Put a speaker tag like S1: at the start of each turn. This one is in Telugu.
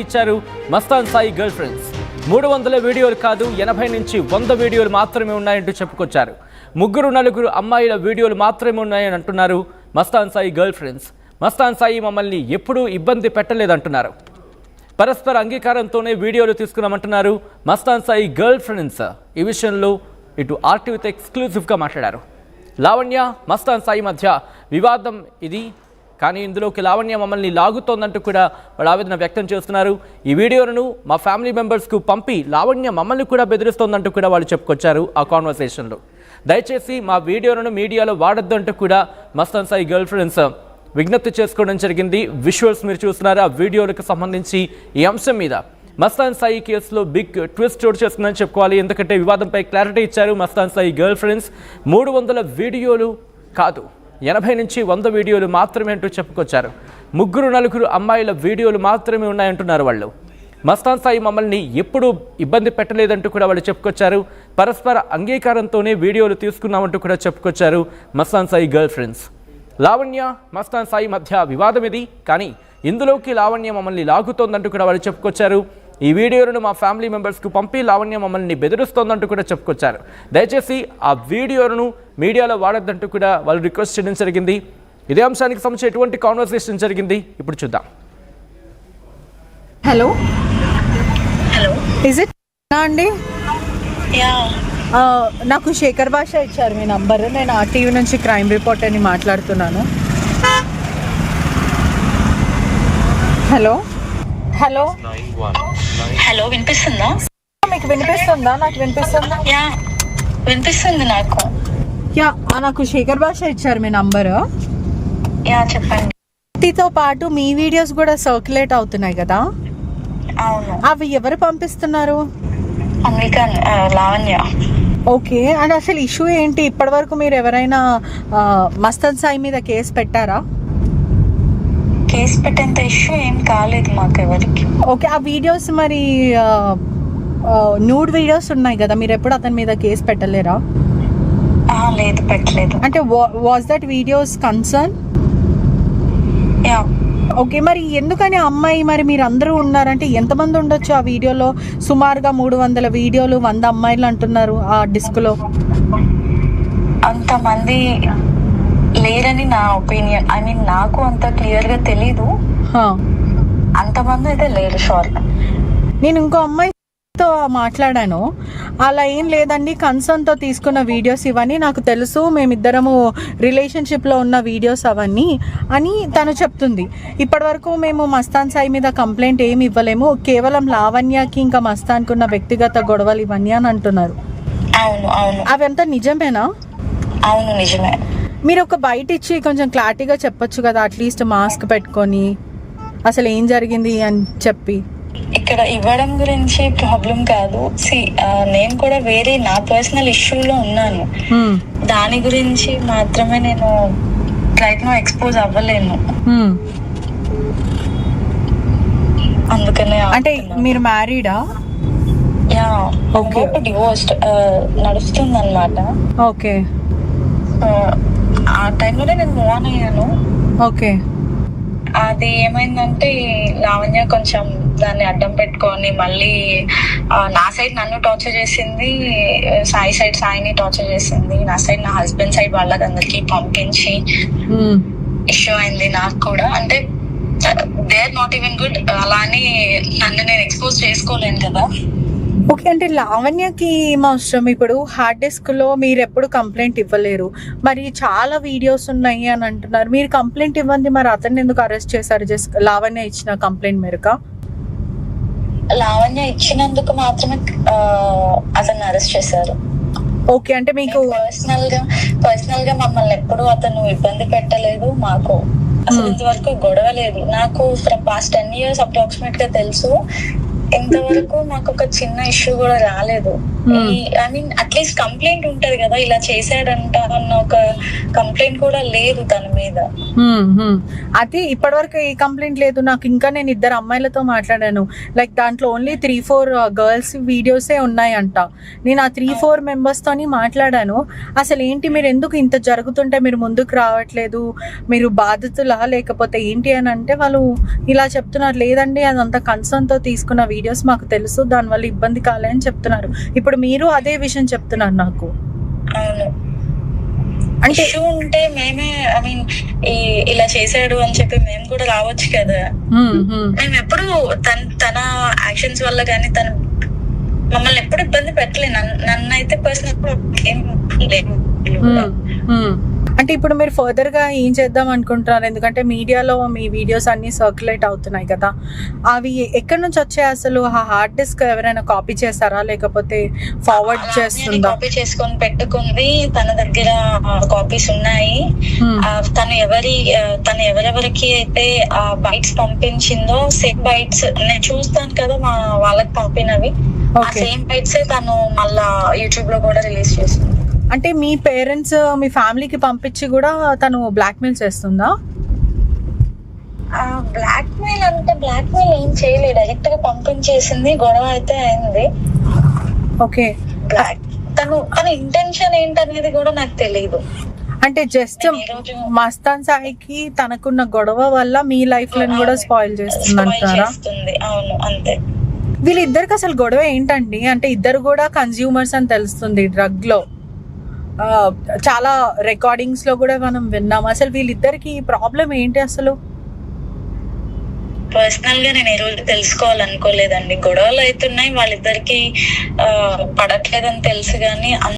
S1: ఇచ్చారు మస్తాన్ సాయి గర్ల్ ఫ్రెండ్స్. 300 వీడియోలు కాదు 80 నుంచి 100 వీడియోలు మాత్రమే ఉన్నాయంటూ చెప్పుకొచ్చారు. 3-4 అమ్మాయిల వీడియోలు మాత్రమే ఉన్నాయని అంటున్నారు మస్తాన్ సాయి గర్ల్ ఫ్రెండ్స్. మస్తాన్ సాయి మమ్మల్ని ఎప్పుడూ ఇబ్బంది పెట్టలేదంటున్నారు. పరస్పర అంగీకారంతోనే వీడియోలు తీసుకున్నామంటున్నారు మస్తాన్ సాయి గర్ల్ ఫ్రెండ్స్. ఈ విషయంలో ఇటు ఆర్టీవీతో ఎక్స్క్లూజివ్గా మాట్లాడారు. లావణ్య మస్తాన్ సాయి మధ్య వివాదం ఇది, కానీ ఇందులోకి లావణ్య మమ్మల్ని లాగుతోందంటూ కూడా వాళ్ళు ఆవేదన వ్యక్తం చేస్తున్నారు. ఈ వీడియోలను మా ఫ్యామిలీ మెంబర్స్కు పంపి లావణ్య మమ్మల్ని కూడా బెదిరిస్తోందంటూ కూడా వాళ్ళు చెప్పుకొచ్చారు ఆ కాన్వర్సేషన్లో. దయచేసి మా వీడియోలను మీడియాలో వాడొద్దు అంటూ కూడా మస్తాన్ సాయి గర్ల్ ఫ్రెండ్స్ విజ్ఞప్తి చేసుకోవడం జరిగింది. విజువల్స్ మీరు చూస్తున్నారు. ఆ వీడియోలకు సంబంధించి ఈ అంశం మీద మస్తాన్ సాయి కేసులో బిగ్ ట్విస్ట్ చోటు చేస్తుందని చెప్పుకోవాలి. ఎందుకంటే వివాదంపై క్లారిటీ ఇచ్చారు మస్తాన్ సాయి గర్ల్ ఫ్రెండ్స్. 300 వీడియోలు కాదు 80 నుంచి 100 వీడియోలు మాత్రమే అంటూ చెప్పుకొచ్చారు. 3-4 అమ్మాయిల వీడియోలు మాత్రమే ఉన్నాయంటున్నారు వాళ్ళు. మస్తాన్ సాయి మమ్మల్ని ఎప్పుడూ ఇబ్బంది పెట్టలేదంటూ కూడా వాళ్ళు చెప్పుకొచ్చారు. పరస్పర అంగీకారంతోనే వీడియోలు తీసుకున్నామంటూ కూడా చెప్పుకొచ్చారు మస్తాన్ సాయి గర్ల్ ఫ్రెండ్స్. లావణ్య మస్తాన్ సాయి మధ్య వివాదం ఇది, కానీ ఇందులోకి లావణ్య మమ్మల్ని లాగుతోందంటూ కూడా వాళ్ళు చెప్పుకొచ్చారు. ఈ వీడియోలను మా ఫ్యామిలీ మెంబర్స్కు పంపి లావణ్య మమ్మల్ని బెదిరిస్తోందంటూ కూడా చెప్పుకొచ్చారు. దయచేసి ఆ వీడియోలను మీడియాలో వాడొద్దంటూ కూడా వాళ్ళు రిక్వెస్ట్ చేయడం జరిగింది. ఇదే అంశానికి సంబంధించి ఎటువంటి కాన్వర్సేషన్ జరిగింది ఇప్పుడు చూద్దాం.
S2: హలో హలో ఇస్ ఇట్ అండి? నాకు శేఖర్ భాష ఇచ్చారు మీ నంబర్. నేను ఆర్టీవీ నుంచి క్రైమ్ రిపోర్టర్ని మాట్లాడుతున్నాను. హలో హలో
S3: హలో వినిపిస్తుందా?
S2: మీకు వినిపిస్తుందా? నాకు వినిపిస్తుందా?
S3: వినిపిస్తుంది నాకు.
S2: నాకు శేఖర్ భాష ఇచ్చారు మీ నంబరు.
S3: చెప్పండి.
S2: తో పాటు మీ వీడియోస్ కూడా సర్క్యులేట్ అవుతున్నాయి కదా?
S3: అవును.
S2: అవి ఎవరు పంపిస్తున్నారు?
S3: లావణ్య.
S2: ఓకే. అండ్ అసలు ఇష్యూ ఏంటి? ఇప్పటి వరకు మీరు ఎవరైనా మస్తాన్ సాయి మీద కేసు పెట్టారా?
S3: కేసు పెట్టేంత ఇష్యూ ఏం కాలేదు మాకు ఎవరికి.
S2: ఓకే. ఆ వీడియోస్ మరి న్యూడ్ వీడియోస్ ఉన్నాయి కదా, మీరు ఎప్పుడు అతని మీద కేసు పెట్టలేరా?
S3: లేదు, పెట్టలేదు.
S2: అంటే was that videos concern? Okay. మరి ఎందుకని అమ్మాయి, మరి మీరు అందరూ ఉన్నారంటే ఎంతమంది ఉండొచ్చు ఆ వీడియోలో? సుమారుగా 300 వీడియోలు, 100 అమ్మాయిలు అంటున్నారు ఆ డిస్క్లో.
S3: అంతమంది లేరని నా ఒపీనియన్. ఐ మీన్ నాకు అంత క్లియర్ గా తెలీదు. అంతమంది అయితే లేరు షూర్.
S2: నేను ఇంకో అమ్మాయితో మాట్లాడాను. అలా ఏం లేదండి, కన్సర్న్తో తీసుకున్న వీడియోస్ ఇవన్నీ నాకు తెలుసు, మేమిద్దరము రిలేషన్షిప్లో ఉన్న వీడియోస్ అవన్నీ అని తను చెప్తుంది. ఇప్పటి వరకు మేము మస్తాన్ సాయి మీద కంప్లైంట్ ఏమి ఇవ్వలేము, కేవలం లావణ్యకి ఇంకా మస్తాన్కి ఉన్న వ్యక్తిగత గొడవలు ఇవన్నీ అని అంటున్నారు.
S3: అవును అవును.
S2: అవంతా నిజమేనా?
S3: అవును నిజమే.
S2: మీరు ఒక బయట ఇచ్చి కొంచెం క్లారిటీగా చెప్పొచ్చు కదా, అట్లీస్ట్ మాస్క్ పెట్టుకొని అసలు ఏం జరిగింది అని చెప్పి.
S3: ఇక్కడ ఇవ్వడం గురించి ప్రాబ్లం కాదు. నేను కూడా వేరే నా పర్సనల్ ఇష్యూలో ఉన్నాను. దాని గురించి మాత్రమే నేను రైట్ నో ఎక్స్పోజ్ అవ్వలేను. అందుకనే.
S2: అంటే మీరు మ్యారీడా?
S3: డివోర్స్డ్ నడుస్తుంది అన్నమాట.
S2: ఓకే.
S3: ఆ టైంలోనే నేను మూవ్ ఆన్ అయ్యాను.
S2: ఓకే.
S3: అది ఏమైందంటే లావణ్య కొంచెం దాన్ని అడ్డం పెట్టుకొని మళ్ళీ నా సైడ్ నన్ను టార్చర్ చేసింది, సాయి సైడ్ సాయిని టార్చర్ చేసింది, నా సైడ్ నా హస్బెండ్ సైడ్ వాళ్ళకి అందరికి పంపించి ఇష్యూ అయింది నాకు కూడా. అంటే they are not even good. అలా అని నన్ను నేను ఎక్స్పోజ్ చేసుకోలేను కదా.
S2: ఓకే. అంటే లావణ్యకి ఏం అవసరం? ఇప్పుడు హార్డ్ డిస్క్ లో మీరు ఎప్పుడు కంప్లైంట్ ఇవ్వలేరు, మరి చాలా వీడియోస్ ఉన్నాయి అని అంటున్నారు. మీరు కంప్లైంట్ ఇవ్వండి, మరి అతన్ని ఎందుకు అరెస్ట్ చేశారు? జస్ట్ లావణ్య ఇచ్చిన కంప్లైంట్ మేరకు?
S3: లావణ్య ఇచ్చినందుకు మాత్రమే అతన్ని అరెస్ట్ చేశారు.
S2: ఓకే. అంటే మీకు
S3: పర్సనల్ గా మమ్మల్ని ఎప్పుడు అతను ఇబ్బంది పెట్టలేదు. మాకు అసలు ఇంతవరకు గొడవ లేదు. నాకు ఫ్రమ్ పాస్ట్ 10 years అప్రాక్సిమేట్ గా తెలుసు. ఇంతవరకు మాకు ఒక చిన్న ఇష్యూ కూడా రాలేదు. ఐ మీన్ అట్లీస్ట్ కంప్లైంట్ ఉంటది కదా, ఇలా చేశాడంట అన్న ఒక కంప్లైంట్ కూడా లేదు తన మీద.
S2: అది ఇప్పటివరకు ఏ కంప్లైంట్ లేదు నాకు. ఇంకా నేను 2 అమ్మాయిలతో మాట్లాడాను, లైక్ దాంట్లో ఓన్లీ 3-4 గర్ల్స్ వీడియోసే ఉన్నాయంట. నేను ఆ 3-4 మెంబర్స్ తోని మాట్లాడాను. అసలు ఏంటి మీరు ఎందుకు ఇంత జరుగుతుంటే మీరు ముందుకు రావట్లేదు, మీరు బాధితులా లేకపోతే ఏంటి అని అంటే వాళ్ళు ఇలా చెప్తున్నారు, లేదండి అదంతా కన్సర్న్ తో తీసుకున్న వీడియోస్ మాకు తెలుసు, దానివల్ల ఇబ్బంది కాలే అని చెప్తున్నారు. ఇప్పుడు మీరు అదే విషయం చెప్తున్నారు నాకు.
S3: అవును,
S2: అంటే
S3: ఇష్యూ ఉంటే మేమే ఐ మీన్ ఇలా చేశాడు అని చెప్పి మేము కూడా రావచ్చు కదా. మేము ఎప్పుడు తన యాక్షన్స్ వల్ల కానీ తన మమ్మల్ని ఎప్పుడు ఇబ్బంది పెట్టలేదు. నన్ను అయితే పర్సనల్ ఏం లేదు.
S2: అంటే ఇప్పుడు మీరు ఫర్దర్ గా ఏం చేద్దాం అనుకుంటున్నారు? ఎందుకంటే మీడియాలో మీ వీడియోస్ అన్ని సర్క్యులేట్ అవుతున్నాయి కదా, అవి ఎక్కడి నుంచి వచ్చాయి అసలు? ఆ హార్డ్ డిస్క్ ఎవరైనా కాపీ చేస్తారా లేకపోతే ఫార్వర్డ్ చేస్తుందా?
S3: కాపీ చేసుకొని పెట్టుకుంది, తన దగ్గర కాపీస్ ఉన్నాయి. తను ఎవరెవరికి అయితే ఆ బైట్స్ పంపించిందో సేమ్ బైట్స్ నేను చూస్తాను కదా మా వాళ్ళకి పంపినవి, ఆ సేమ్ బైట్స్ తను మళ్ళా యూట్యూబ్ లో కూడా రిలీజ్ చేసింది.
S2: అంటే మీ పేరెంట్స్ మీ ఫ్యామిలీకి పంపించి కూడా తను బ్లాక్మెయిల్ చేస్తుందా?
S3: బ్లాక్మెయిల్ అంటే బ్లాక్మెయిల్ ఏం చేయలేదు, డైరెక్ట్ గా పంపించేసింది. గొడవ అయితే అయింది.
S2: ఓకే,
S3: తన ఇంటెన్షన్ ఏంటనేది కూడా నాకు తెలియదు.
S2: అంటే జస్ట్ మస్తాన్ సాయికి తనకున్న గొడవ వల్ల మీ లైఫ్ లను కూడా స్పాయిల్ చేస్తుందంటారా?
S3: అవును, అంతే.
S2: వీళ్ళిద్దరికి అసలు గొడవ ఏంటండి? అంటే ఇద్దరు కూడా కన్స్యూమర్స్ అని తెలుస్తుంది డ్రగ్ లో, చాలా రికార్డింగ్స్ లో కూడా మనం విన్నాం. అసలు వీళ్ళిద్దరికి ప్రాబ్లం ఏంటి అసలు?
S3: పర్సనల్ గా నేను ఈ రోజు తెలుసుకోవాలనుకోలేదండి. గొడవలు అవుతున్నాయి, వాళ్ళిద్దరికి పడట్లేదని తెలుసు కానీ